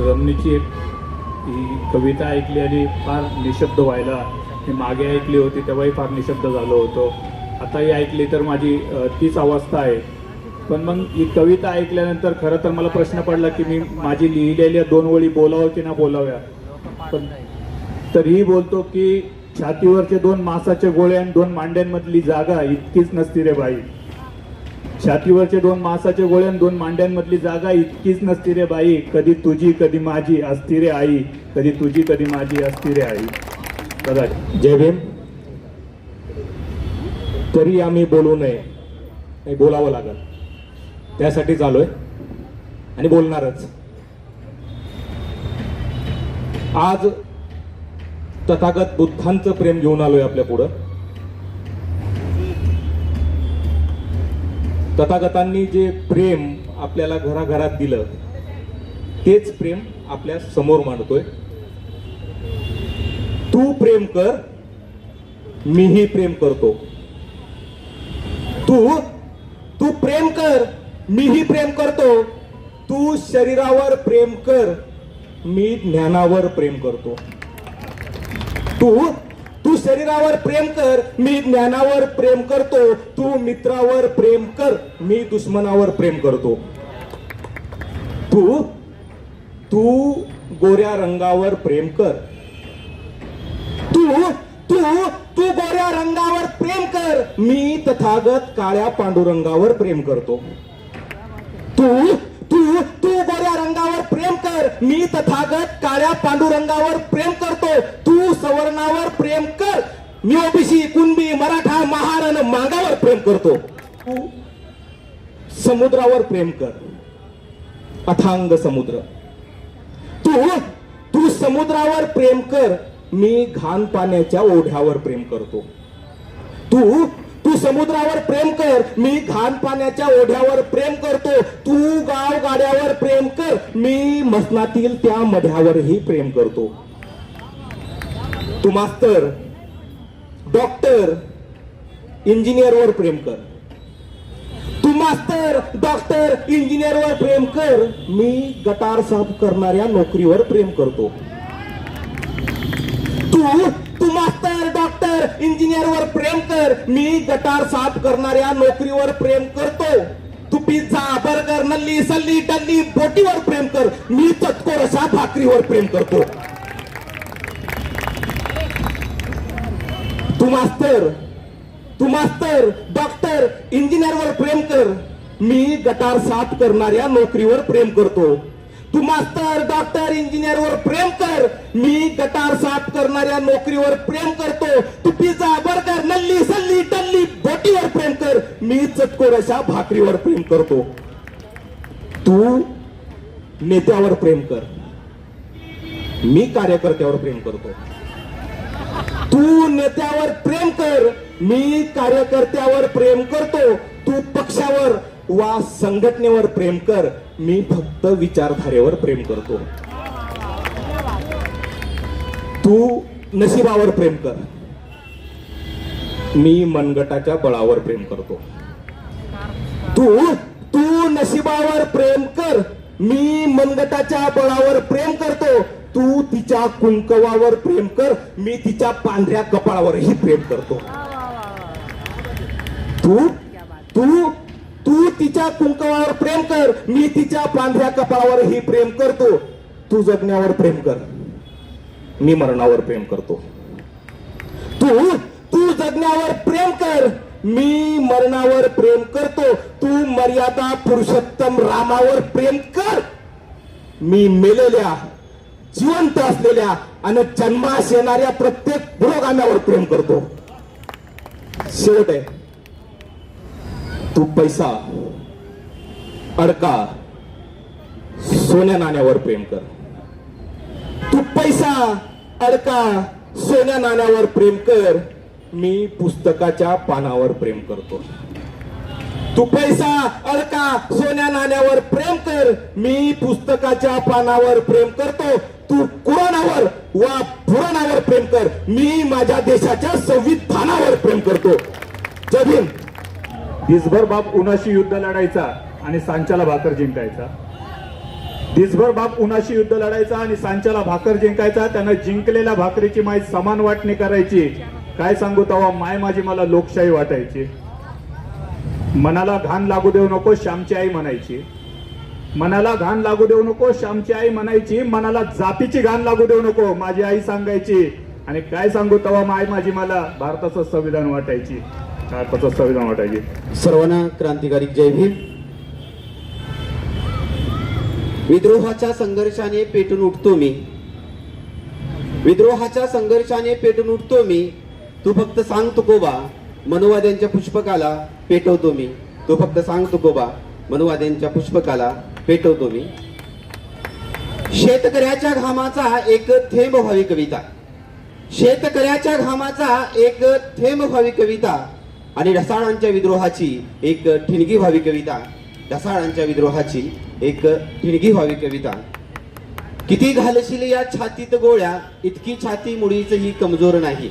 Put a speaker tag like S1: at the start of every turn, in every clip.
S1: रमणीची ही कविता ऐकली आणि फार निशब्द व्हायला मी मागे ऐकली होती तेव्हाही फार निशब्द झालो होतो. आताही ऐकली तर माझी तीच अवस्था आहे. पण मग ही कविता ऐकल्यानंतर खरं तर मला प्रश्न पडला की मी माझी लिहिलेल्या 2 ओळी बोलावं की ना बोलाव्या. पण तरीही बोलतो की छातीवरचे 2 मांसाचे गोळे आणि 2 मांड्यांमधली जागा इतकीच नसती रे बाई. छातीवरचे 2 मांसाचे गोळे आणि 2 मांड्यांमधली जागा इतकीच नसती रे बाई. कधी तुझी कधी माझी असती रे आई. कधी तुझी कधी माझी असती रे आई. बघा.
S2: जय भीम. तरी आम्ही बोलू नये, नाही बोलावं लागल, त्यासाठी चालूय आणि बोलणारच. आज तथागत बुद्धांचं प्रेम घेऊन आलोय आपल्या पुढं. तथागतांनी जे प्रेम आपल्याला घराघरात दिलं तेच प्रेम आपल्या समोर मांडतोय. तू प्रेम कर, मीही प्रेम करतो. तू प्रेम कर, मीही प्रेम करतो. तू शरीरावर प्रेम कर, मी ज्ञानावर प्रेम करतो. तू शरीरावर प्रेम कर, मी ज्ञानावर प्रेम करतो. तू मित्रावर प्रेम कर, मी दुश्मनावर प्रेम करतो. तू गोऱ्या रंगावर प्रेम कर. तू गोऱ्या रंगावर प्रेम कर, मी तथागत काळ्या पांडुरंगावर प्रेम करतो. तू गोऱ्या रंगावर प्रेम कर, मी तथागत काळ्या पांडुरंगावर प्रेम करतो. तू सवर्णावर प्रेम कर, मी ओबीसी कुणबी मराठा महार आणि मागावर प्रेम करतो. तू समुद्रावर प्रेम कर, अथांग समुद्र. तू समुद्रावर प्रेम कर, मी घाण पाण्याच्या ओढ्यावर प्रेम करतो. तू समुद्रावर प्रेम कर, मी घाण पाण्याच्या ओढ्यावर प्रेम करतो. तू गाव गाड्यावर प्रेम कर, मी मसनातील त्या मढ्यावरही प्रेम करतो. तू मास्तर, डॉक्टर, इंजिनियरवर प्रेम कर. तू मास्तर, डॉक्टर, इंजिनियरवर प्रेम कर, मी गटार साफ करणाऱ्या नोकरीवर प्रेम करतो. तू मास्तर, डॉक्टर, इंजिनियरवर प्रेम कर, मी गटार साफ करणाऱ्या नोकरीवर प्रेम करतो. तू पिझ्झा, बर्गर, नल्ली, सल्ली, डल्ली, बोटीवर प्रेम कर, मी चटकोर अशा भाकरीवर प्रेम करतो. तू मास्तर, डॉक्टर, इंजिनियरवर प्रेम कर, मी गटार साफ करणाऱ्या नोकरीवर प्रेम करतो. तू मास्तर, डॉक्टर, इंजिनियरवर प्रेम कर, मी गटार साफ करणाऱ्या नोकरीवर प्रेम करतो. तू पिझ्झा, बर्गर, नल्ली, सल्ली, टल्ली, बोटीवर प्रेम कर, मी चटकोर अशा भाकरीवर प्रेम करतो. तू नेत्यावर प्रेम कर, मी कार्यकर्त्यावर प्रेम करतो. तू नेत्यावर प्रेम कर, मी कार्यकर्त्यावर प्रेम करतो. तू पक्षावर वा संघटनेवर प्रेम कर, मी फक्त विचारधारेवर प्रेम करतो. तू नशिबावर प्रेम कर, मी मनगटाच्या बळावर प्रेम करतो. तू नशिबावर प्रेम कर, मी मनगटाच्या बळावर प्रेम करतो. तू तिच्या कुंकवावर प्रेम कर, मी तिच्या पांढऱ्या कपाळावरही प्रेम करतो. तू तिच्या कुंकवावर प्रेम कर, मी तिच्या पांढऱ्या कपाळावरही प्रेम करतो. तू जगण्यावर प्रेम कर, मी मरणावर प्रेम करतो. तू जगण्यावर प्रेम कर, मी मरणावर प्रेम करतो. तू मर्यादा पुरुषोत्तम रामावर प्रेम कर, मी मेलेल्या, जिवंत असलेल्या आणि जन्मास येणाऱ्या प्रत्येक पुरोगाम्यावर प्रेम करतो. शेवट आहे, तू पैसा, अडका, सोन्या नाण्यावर प्रेम कर. तू पैसा, अडका, सोन्या नाण्यावर प्रेम कर, मी पुस्तकाच्या पानावर प्रेम करतो. तू पैसा, अडका, सोन्या नाण्यावर प्रेम कर, मी पुस्तकाच्या पानावर प्रेम करतो. तू कुराणावर वा पुराणावर प्रेम कर, मी माझ्या देशाच्या संविधानावर प्रेम करतो. जय भीम.
S1: दिसभर बाप उन्हाशी युद्ध लढायचा आणि सांच्याला भाकर जिंकायचा. दिसभर बाप उन्हाशी युद्ध लढायचा आणि सांच्याला भाकर जिंकायचा. त्यानं जिंकलेल्या भाकरीची माय समान वाटणी करायची. काय सांगू तेव्हा माय माझी मला लोकशाही वाटायची. मनाला घाण लागू देऊ नको श्यामची आई म्हणायची. मनाला घाण लागू देऊ नको श्यामची आई म्हणायची. मनाला जातीची घाण लागू देऊ नको माझी आई सांगायची. आणि काय सांगू तेव्हा माय माझी मला भारताचं संविधान वाटायची. भारताचं संविधान वाटायची.
S3: सर्वांना क्रांतिकारी जय भीम. विद्रोहाच्या संघर्षाने पेटून उठतो मी. विद्रोहाच्या संघर्षाने पेटून उठतो मी. तू फक्त सांग तुकोबा मनुवाद्यांच्या पुष्पकाला पेटवतो मी. तू फक्त सांग तुकोबा मनुवाद्यांच्या पुष्पकाला पेटवतो मी. शेतकऱ्याच्या घामाचा एक थेंब व्हावी कविता. शेतकऱ्याच्या घामाचा एक थेंब व्हावी कविता. आणि ढसाळांच्या विद्रोहाची एक ठिणगी व्हावी कविता. ढसाळांच्या विद्रोहाची एक ठिणगी व्हावी कविता. किती घालशील या छातीत गोळ्या इतकी छाती मुळीच ही कमजोर नाही.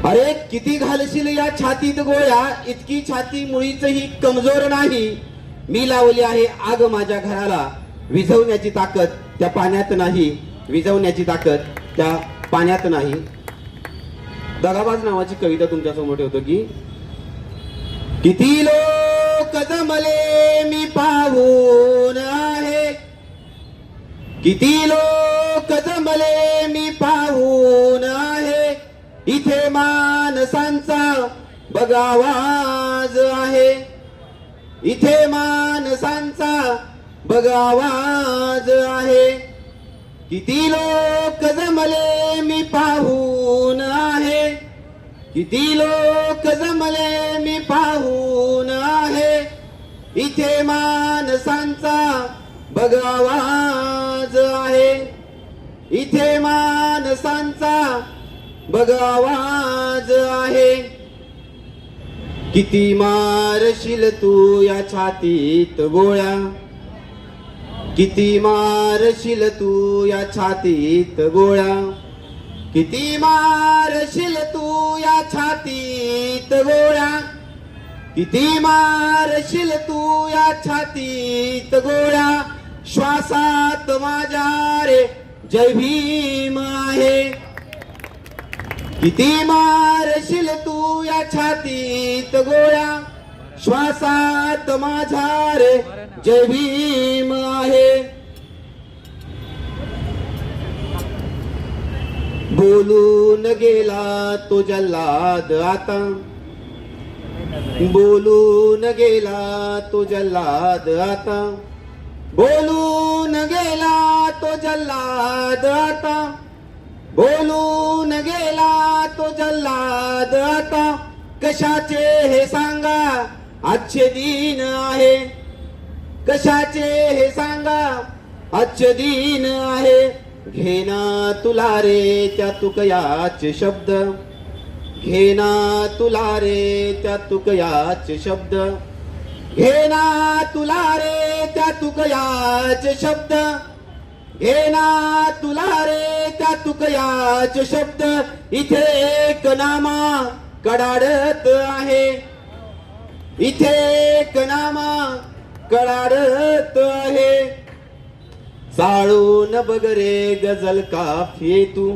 S3: अरे किती घालशील या छातीत गोळ्या इतकी छाती मुळीच ही कमजोर नाही. मी लावली आहे आग माझ्या घराला विझवण्याची ताकद त्या पाण्यात नाही. विझवण्याची ताकद त्या पाण्यात नाही. दगाबाज नावाची कविता तुमच्या समोर ठेवतो की किती लोक जमले मी पाहून आहे. किती लोक जमले मी पाहून आहे. इथे माणसांचा बघावाज आहे. इथे माणसांचा बघावाज आहे. किती लोक जमले मी पाहून आहे. किती लोक जमले मी पाहून आहे. इथे माणसांचा बघावाज आहे. इथे माणसांचा बघावाज आहे. किती मारशील तू या छातीत गोळ्या. किती मारशील तू या छातीत गोळ्या. किती मारशील तू या छातीत गोळ्या. किती मारशील तू या छातीत गोळ्या. श्वासात माझ्या रे जय भीम आहे. किती मारशील तू या छातीत गोळ्या. श्वासात माझ्या रे जय भीम आहे. बोलून गेला तो जल्लाद आता. बोलून गेला तो जल्लाद आता. बोलून गेला तो जल्लाद आता. बोलून गेला तो जल्लाद आता. कशाचे हे सांगा आजचे दिन आहे. कशाचे हे सांगा आजचे दिन आहे. घेना तुला रे त्या तुकयाचे शब्द. घेना तुला रे त्या तुकयाचे शब्द. घेना तुला रे त्या तुकयाचे शब्द. घेना तुला रे त्या तुकयाचे शब्द. इथे एक नामा कडाडत आहे. इथे एक नामा कडाडत आहे. चाळून बघ रे गजल काफिये तू.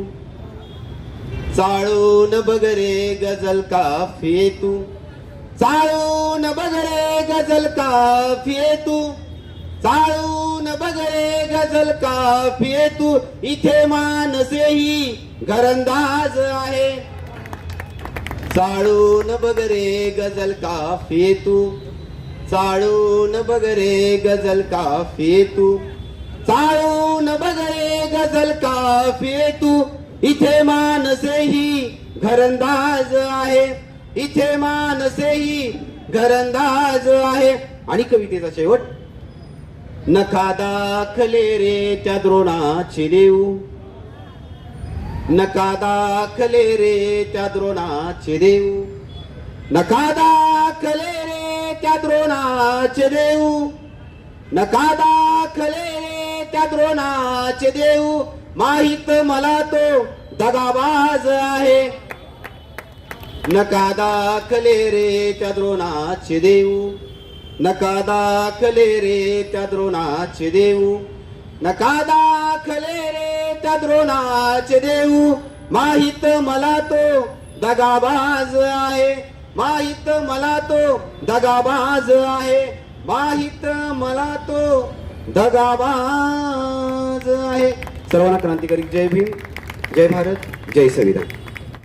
S3: चाळून बघ रे गजल काफिये तू. चाळून बघ रे गजल काफिये तू. चाळून बघ रे गजल काफिये तू. इथे मानसेही घरंदाज आहे. चाळून बघ रे गजल काफिये तू. चाळून बघ रे गजल काफिये तू. चाळून बघ रे गजल काफिये तू. इथे मानसेही घरंदाज आहे. इथे मानसेही घरंदाज आहे. आणि कवितेचा शेवट. नखा दाखले रे त्या द्रोणाचे देऊ. नका दाखले रे त्या द्रोणाचे देऊ. नका दाखले रे त्या द्रोणाचे देऊ. नका दाखले रे त्या द्रोणाचे देऊ. माहित मला तो दगाबाज आहे. नका दाखले रे त्या द्रोणाचे देऊ. नका दाखले रे त्या द्रोणाचे देऊ, नका दाखले रे त्या द्रोणाचे देऊ. माहित मला तो दगाबाज आहे, माहित मला तो दगाबाज आहे, माहित मला तो दगाबाज आहे. सर्वांना क्रांतिकारी जय भीम, जय भारत, जय संविधान.